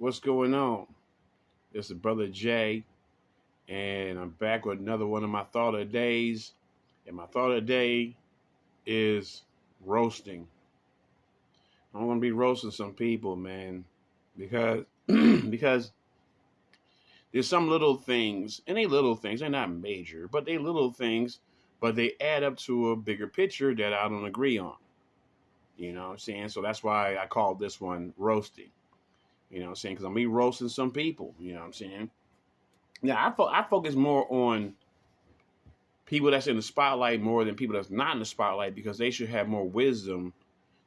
What's going on? It's the brother Jay, and I'm back with another one of my thought of the days. And my thought of the day is roasting. I'm gonna be roasting some people, man, because because there's some little things, and they little things, they're not major, but they little things, but they add up to a bigger picture that I don't agree on. You know what I'm saying? So that's why I called this one roasting. You know what I'm saying? Because I'm be roasting some people. You know what I'm saying? Now I focus more on people that's in the spotlight more than people that's not in the spotlight because they should have more wisdom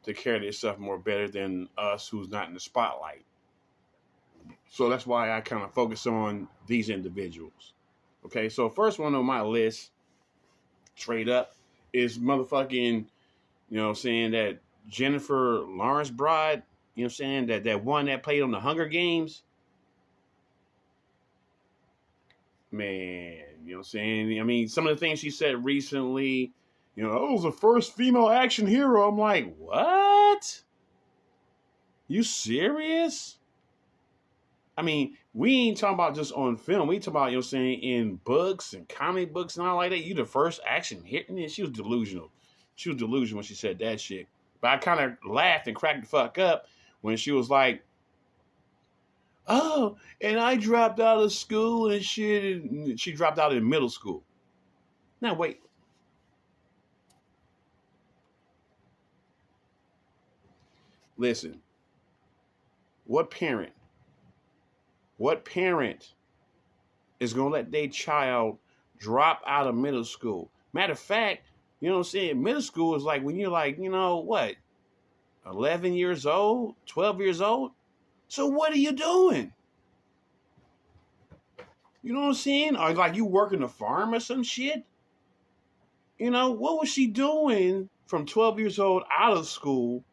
to carry themselves more better than us who's not in the spotlight. So that's why I kind of focus on these individuals. Okay, so first one on my list, straight up, is motherfucking, saying that Jennifer Lawrence Bride, saying that one that played on the Hunger Games. Man, saying? I mean, some of the things she said recently, I was the first female action hero. I'm like, what? You serious? I mean, we ain't talking about just on film. We talking about, in books and comic books and all like that. You the first action hero. She was delusional. She was delusional when she said that shit. But I kind of laughed and cracked the fuck up when she was like, oh, and I dropped out of school and shit. And she dropped out in middle school. Now, wait. Listen. What parent is going to let their child drop out of middle school? Matter of fact, middle school is like when you're like, 11 years old, 12 years old. So what are you doing? You know what I'm saying? Or like you working a farm or some shit? What was she doing from 12 years old out of school?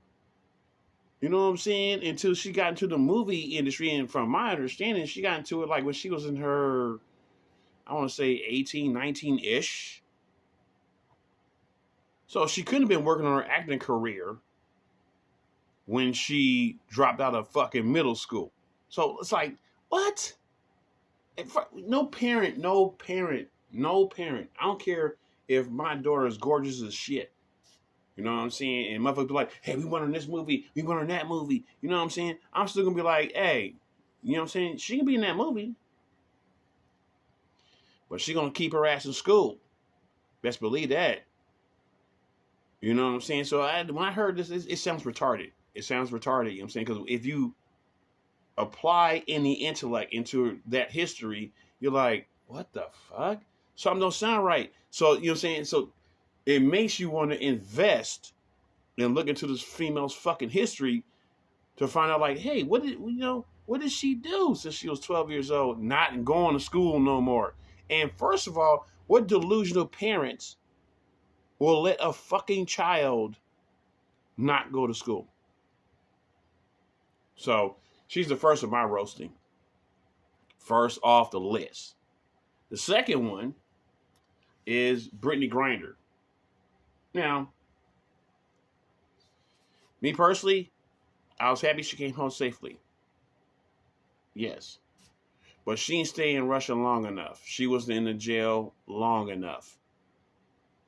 You know what I'm saying? Until she got into the movie industry. And from my understanding, she got into it like when she was in her, I want to say 18, 19-ish. So she couldn't have been working on her acting career when she dropped out of fucking middle school. So it's like, what? No parent. I don't care if my daughter is gorgeous as shit. You know what I'm saying? And motherfuckers be like, hey, we went on this movie, we went on that movie. You know what I'm saying? I'm still gonna be like, hey, you know what I'm saying? She can be in that movie. But she gonna keep her ass in school. Best believe that. You know what I'm saying? So when I heard this, it sounds retarded. It sounds retarded, you know what I'm saying? Because if you apply any intellect into that history, you're like, what the fuck? Something don't sound right. So, you know what I'm saying? So it makes you want to invest and look into this female's fucking history to find out, like, hey, what did she do since she was 12 years old, not going to school no more? And first of all, what delusional parents will let a fucking child not go to school? So she's the first of my roasting. First off the list. The second one is Brittany Griner. Now, me personally, I was happy she came home safely. Yes. But she didn't stay in Russia long enough. She was in the jail long enough.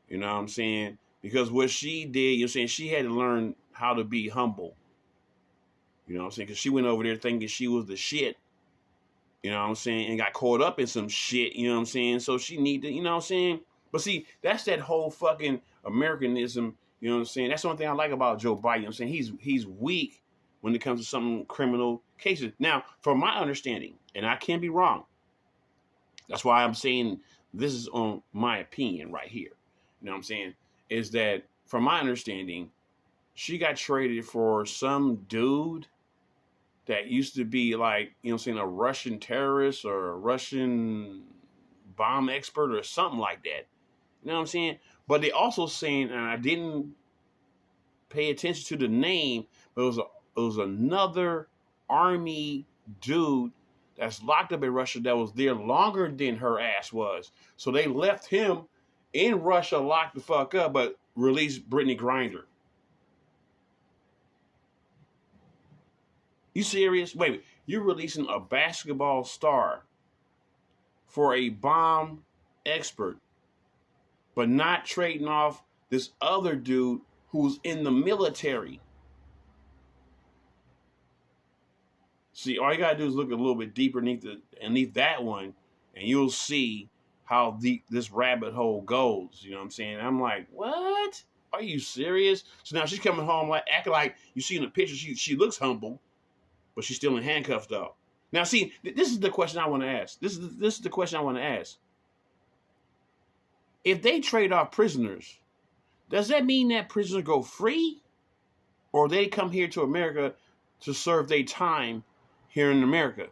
You know what I'm saying? Because what she did, she had to learn how to be humble. You know what I'm saying? Because she went over there thinking she was the shit. You know what I'm saying? And got caught up in some shit. You know what I'm saying? So she need to, you know what I'm saying? But see, that's that whole fucking Americanism. You know what I'm saying? That's the one thing I like about Joe Biden. You know what I'm saying? He's weak when it comes to some criminal cases. Now, from my understanding, and I can be wrong, that's why I'm saying this is on my opinion right here. You know what I'm saying? Is that from my understanding, she got traded for some dude that used to be like, a Russian terrorist or a Russian bomb expert or something like that. You know what I'm saying? But they also saying, and I didn't pay attention to the name, but it was another army dude that's locked up in Russia that was there longer than her ass was. So they left him in Russia locked the fuck up, but released Brittany Griner. You serious? Wait, you're releasing a basketball star for a bomb expert, but not trading off this other dude who's in the military. See, all you gotta do is look a little bit deeper underneath that one, and you'll see how deep this rabbit hole goes. You know what I'm saying? I'm like, what? Are you serious? So now she's coming home like acting like you see in the picture. She looks humble, but she's still in handcuffs though. Now, see, this is the question I want to ask. This is the question I want to ask. If they trade off prisoners, does that mean that prisoners go free, or they come here to America to serve their time here in America?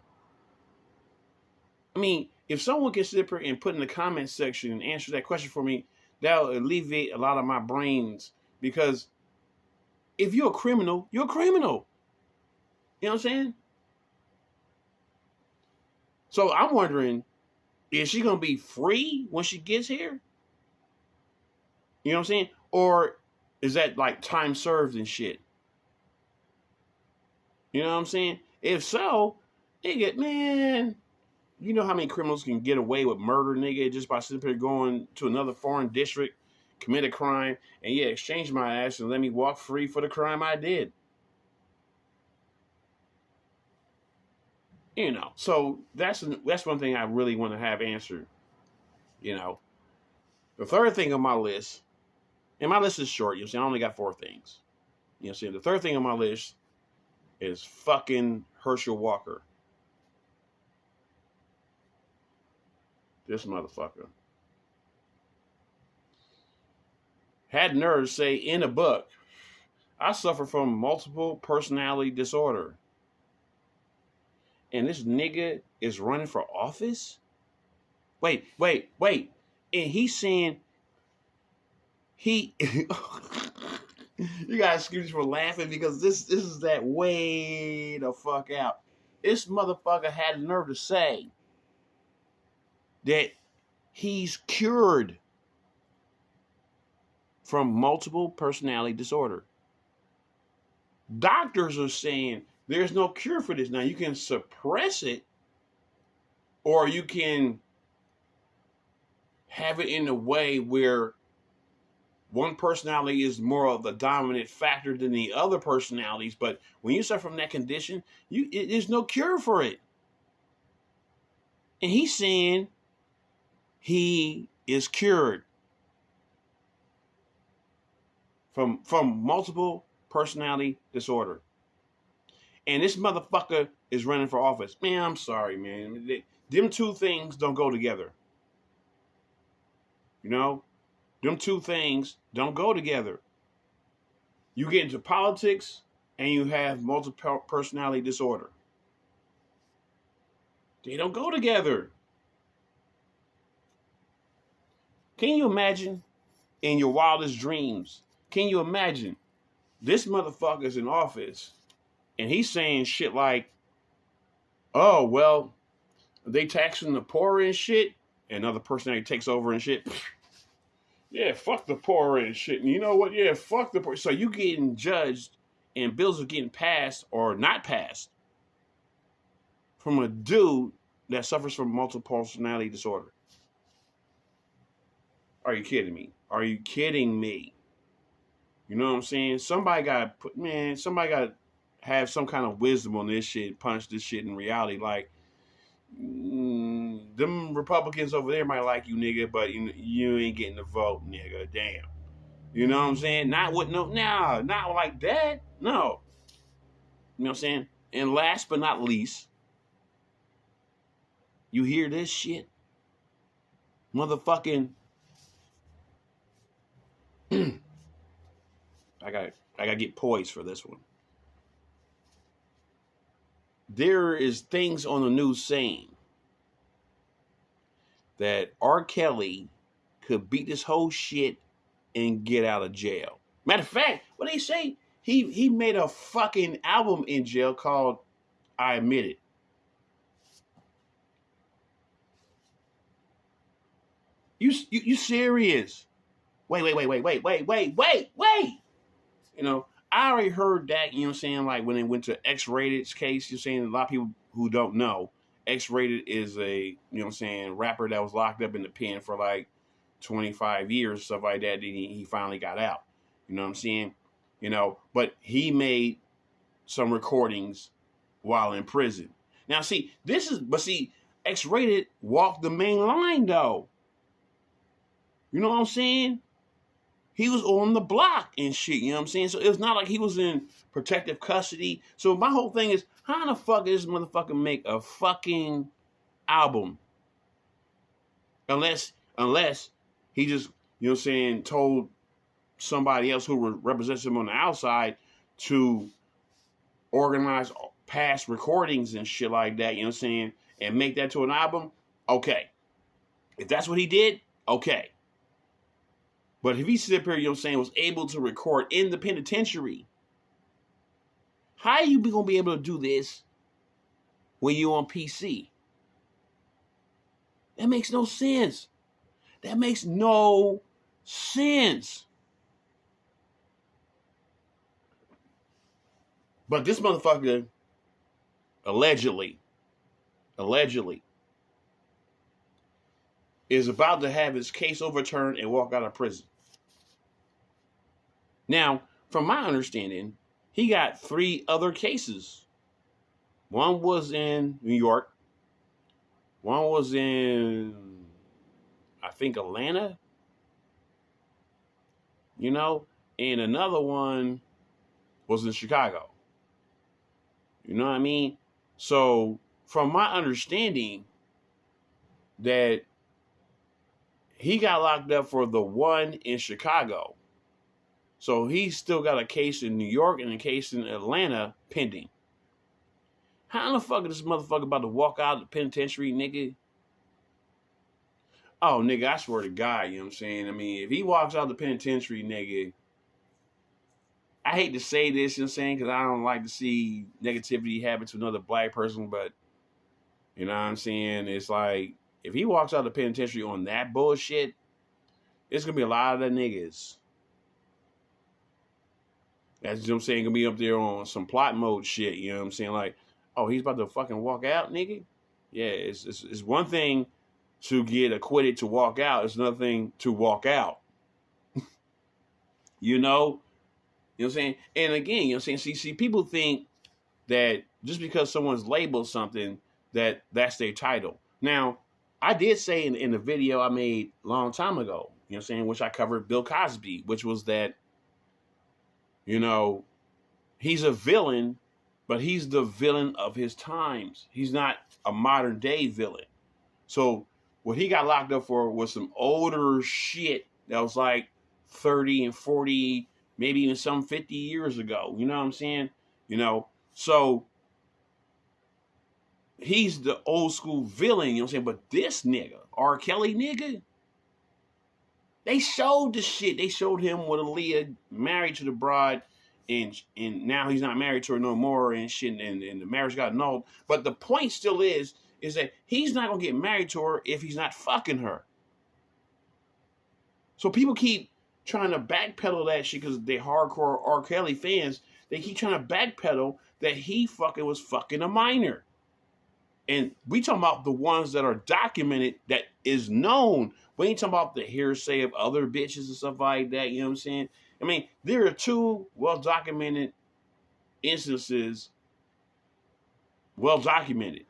I mean, if someone can sit here and put in the comment section and answer that question for me, that'll alleviate a lot of my brains. Because if you're a criminal, you're a criminal. You know what I'm saying? So I'm wondering, is she going to be free when she gets here? You know what I'm saying? Or is that like time served and shit? You know what I'm saying? If so, nigga, man, you know how many criminals can get away with murder, nigga, just by simply going to another foreign district, commit a crime, and yeah, exchange my ass and let me walk free for the crime I did. You know, so that's one thing I really want to have answered. You know, the third thing on my list, and my list is short, you know, I only got 4 things. You know, the third thing on my list is fucking Herschel Walker. This motherfucker had nerve to say in a book, I suffer from multiple personality disorder. And this nigga is running for office? Wait. And he's saying you gotta excuse me for laughing because this is that way the fuck out. This motherfucker had the nerve to say that he's cured from multiple personality disorder. Doctors are saying there's no cure for this. Now, you can suppress it, or you can have it in a way where one personality is more of the dominant factor than the other personalities. But when you suffer from that condition, there's no cure for it. And he's saying he is cured from multiple personality disorder. And this motherfucker is running for office. Man, I'm sorry, man. Them two things don't go together. You know? Them two things don't go together. You get into politics and you have multiple personality disorder. They don't go together. Can you imagine in your wildest dreams? Can you imagine this motherfucker's in office and he's saying shit like, oh, well, they taxing the poor and shit, and another personality takes over and shit. Yeah, fuck the poor and shit. And you know what? Yeah, fuck the poor. So you getting judged and bills are getting passed or not passed from a dude that suffers from multiple personality disorder. Are you kidding me? Are you kidding me? You know what I'm saying? Somebody got to have some kind of wisdom on this shit, punch this shit in reality. Like, them Republicans over there might like you, nigga, but you ain't getting the vote, nigga. Damn. You know what I'm saying? Not like that. No. You know what I'm saying? And last but not least, you hear this shit? Motherfucking I gotta get poised for this one. There is things on the news saying that R. Kelly could beat this whole shit and get out of jail. Matter of fact, what they say, he made a fucking album in jail called I Admit It. You serious? Wait. You know, I already heard that, you know what I'm saying? Like when they went to X-Rated's case, you're saying a lot of people who don't know, X-Rated is a, you know what I'm saying, rapper that was locked up in the pen for like 25 years, stuff like that. Then he finally got out. You know what I'm saying? You know, but he made some recordings while in prison. Now, see, X-Rated walked the main line though. You know what I'm saying? He was on the block and shit, you know what I'm saying? So it's not like he was in protective custody. So my whole thing is, how the fuck does this motherfucker make a fucking album? Unless he just, you know what I'm saying, told somebody else who represents him on the outside to organize past recordings and shit like that, you know what I'm saying, and make that to an album. Okay. If that's what he did, okay. But if he sit up here, you know what I'm saying, was able to record in the penitentiary, how are you going to be able to do this when you're on PC? That makes no sense. That makes no sense. But this motherfucker, allegedly, is about to have his case overturned and walk out of prison. Now, from my understanding, he got 3 other cases. One was in New York. One was in, I think, Atlanta. You know, and another one was in Chicago. You know what I mean? So, from my understanding, that he got locked up for the one in Chicago. So he's still got a case in New York and a case in Atlanta pending. How the fuck is this motherfucker about to walk out of the penitentiary, nigga? Oh, nigga, I swear to God, you know what I'm saying? I mean, if he walks out of the penitentiary, nigga, I hate to say this, you know what I'm saying, because I don't like to see negativity happen to another black person, but, you know what I'm saying? It's like, if he walks out of the penitentiary on that bullshit, it's going to be a lot of the niggas. That's what I'm saying, going to be up there on some plot mode shit, you know what I'm saying? Like, oh, he's about to fucking walk out, nigga? Yeah, it's one thing to get acquitted to walk out. It's another thing to walk out. You know? You know what I'm saying? And again, you know what I'm saying? See, people think that just because someone's labeled something, that's their title. Now, I did say in the video I made a long time ago, you know what I'm saying, which I covered Bill Cosby, which was that, you know, he's a villain, but he's the villain of his times. He's not a modern day villain. So what he got locked up for was some older shit that was like 30 and 40, maybe even some 50 years ago. You know what I'm saying? You know, so he's the old school villain, you know what I'm saying? But this nigga, R. Kelly nigga, they showed the shit. They showed him with Aaliyah married to the bride, and now he's not married to her no more and shit, and the marriage got annulled. But the point still is that he's not going to get married to her if he's not fucking her. So people keep trying to backpedal that shit because they're hardcore R. Kelly fans. They keep trying to backpedal that he was fucking a minor. And we talking about the ones that are documented, that is known. We ain't talking about the hearsay of other bitches and stuff like that. You know what I'm saying? I mean, there are 2 well-documented instances, well-documented.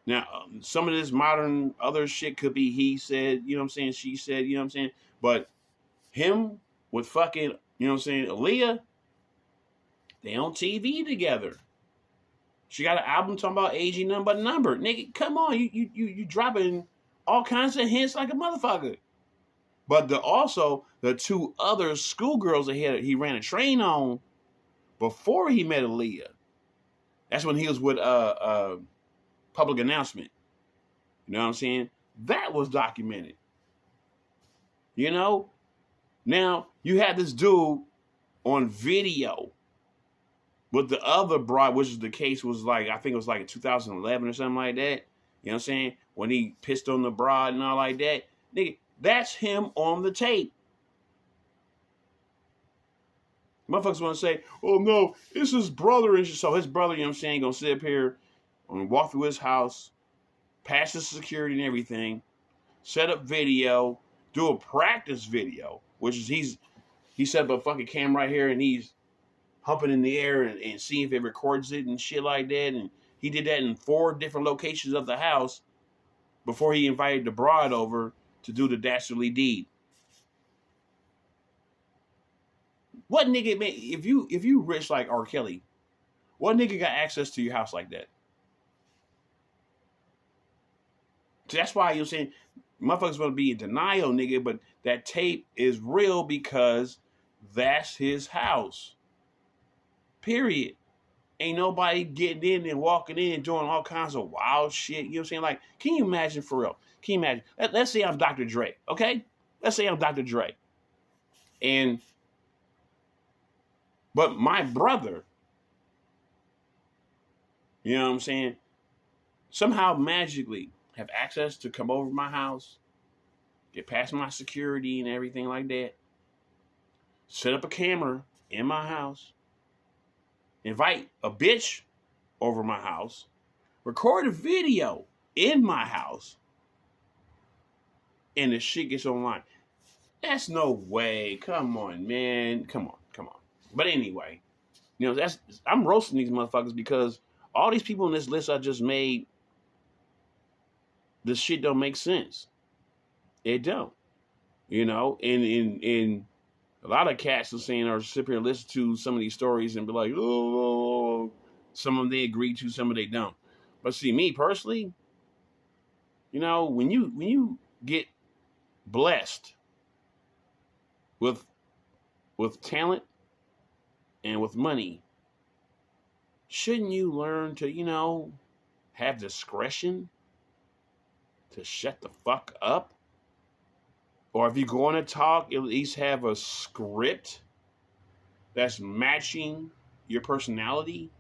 Now, some of this modern other shit could be he said, you know what I'm saying, she said, you know what I'm saying? But him with fucking, you know what I'm saying, Aaliyah, they on TV together. She got an album talking about aging nothing but number. Nigga, come on. You dropping all kinds of hints like a motherfucker. But also the 2 other schoolgirls that he ran a train on before he met Aaliyah. That's when he was with Public Announcement. You know what I'm saying? That was documented. You know? Now, you had this dude on video with the other broad, which is the case was like, I think it was like in 2011 or something like that. You know what I'm saying? When he pissed on the broad and all like that. Nigga, that's him on the tape. Motherfuckers want to say, oh no, it's his brother. And so his brother, you know what I'm saying, gonna sit up here and walk through his house, pass his security and everything, set up video, do a practice video, which is he set up a fucking camera right here and he's humping in the air and seeing if it records it and shit like that. And he did that in 4 different locations of the house before he invited the broad over to do the dastardly deed. What nigga, man, if you rich like R. Kelly, what nigga got access to your house like that? So that's why you're saying motherfuckers want to be in denial, nigga, but that tape is real because that's his house. Period. Ain't nobody getting in and walking in and doing all kinds of wild shit. You know what I'm saying? Like, can you imagine for real? Can you imagine? Let's say I'm Dr. Dre, okay? Let's say I'm Dr. Dre. But my brother, you know what I'm saying, somehow magically have access to come over my house, get past my security and everything like that, set up a camera in my house, invite a bitch over my house, record a video in my house, and the shit gets online. That's no way. Come on, man. Come on. But anyway, you know, I'm roasting these motherfuckers because all these people in this list I just made, this shit don't make sense. It don't. You know, and a lot of cats are saying or sit here and listen to some of these stories and be like, oh, some of them they agree to, some of them they don't. But see, me personally, you know, when you get blessed with talent and with money, shouldn't you learn to, you know, have discretion to shut the fuck up? Or if you're going to talk, at least have a script that's matching your personality.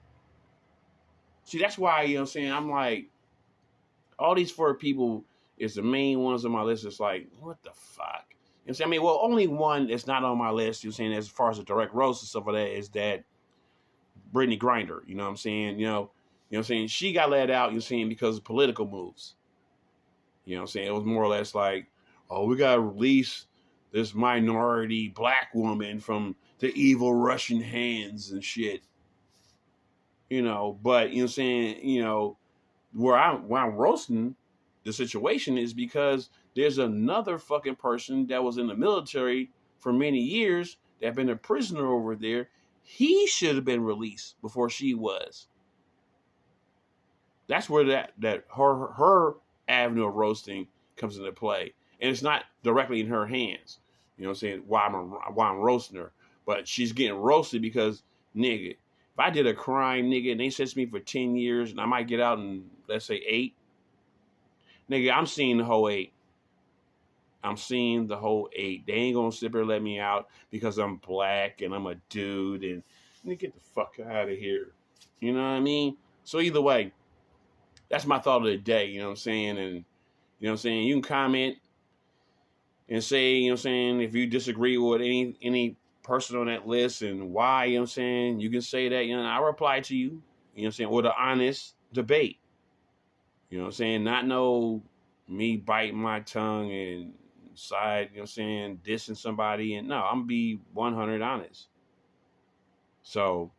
See, that's why, you know what I'm saying, I'm like, all these 4 people is the main ones on my list. It's like, what the fuck? You know what I'm saying? I mean, well, only one that's not on my list, you know what I'm saying, as far as the direct roast and stuff like that, is that Brittany Griner. You know what I'm saying? You know what I'm saying? She got let out, you know what I'm saying, because of political moves. You know what I'm saying? It was more or less like, oh, we got to release this minority black woman from the evil Russian hands and shit. You know, but, you know what I'm saying, you know, where I'm roasting the situation is because there's another fucking person that was in the military for many years that been a prisoner over there. He should have been released before she was. That's where that her avenue of roasting comes into play. And it's not directly in her hands. You know what I'm saying? Why I'm roasting her. But she's getting roasted because, nigga, if I did a crime, nigga, and they sentence me for 10 years and I might get out in, let's say, 8, nigga, I'm seeing the whole 8. I'm seeing the whole 8. They ain't gonna sit there and let me out because I'm black and I'm a dude and nigga, get the fuck out of here. You know what I mean? So either way, that's my thought of the day, you know what I'm saying? And you know what I'm saying? You can comment and say, you know what I'm saying, if you disagree with any person on that list and why, you know what I'm saying, you can say that, you know, I'll reply to you, you know what I'm saying, with an honest debate. You know what I'm saying? Not no me biting my tongue and side, you know what I'm saying, dissing somebody. And no, I'm going to be 100 honest. So, you know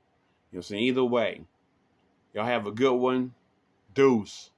what I'm saying, either way, y'all have a good one. Deuce.